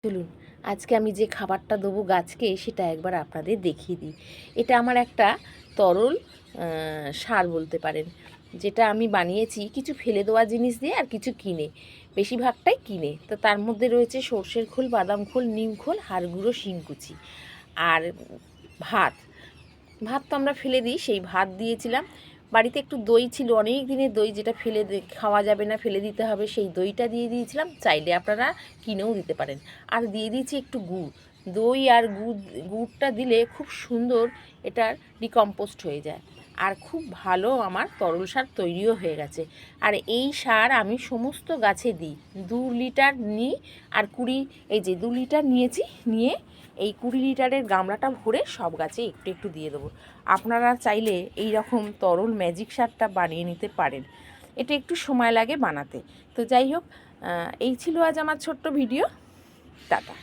চলুন আজকে আমি যে খাবারটা দেবো গাছকে সেটা একবার আপনাদের দেখিয়ে দিই। এটা আমার একটা তরল সার বলতে পারেন, যেটা আমি বানিয়েছি কিছু ফেলে দেওয়া জিনিস দিয়ে আর কিছু কিনে, বেশিরভাগটাই কিনে। তো তার মধ্যে রয়েছে সর্ষের খোল, বাদাম খোল, নিম খোল, হাড় গুঁড়ো, শিংকুচি আর ভাত। ভাত তো আমরা ফেলে দিই, সেই ভাত দিয়েছিলাম। বাড়িতে একটু দই ছিল, অনেক দিনের দই, যেটা খাওয়া যাবে না, ফেলে দিতে হবে, সেই দইটা দিয়ে দিয়েছিলাম। চাইলে আপনারা কিনেও দিতে পারেন। আর দিয়ে দিয়েছি একটু গুড়। দই আর গুড়টা দিলে খুব সুন্দর এটার ডিকম্পোস্ট হয়ে যায়, আর খুব ভালো আমার তরল সার তৈরিও হয়ে গেছে। আর এই সার আমি সমস্ত গাছে দিই। 2 লিটার নিই আর 2 লিটার নিয়েছি, নিয়ে এই 20 লিটারের গামলাটা ভরে সব গাছে একটু একটু দিয়ে দেবো। আপনারা চাইলে এই রকম তরল ম্যাজিক সারটা বানিয়ে নিতে পারেন। এটা একটু সময় লাগে বানাতে। তো যাই হোক, এই ছিল আজ আমার ছোট্ট ভিডিও। টাটা।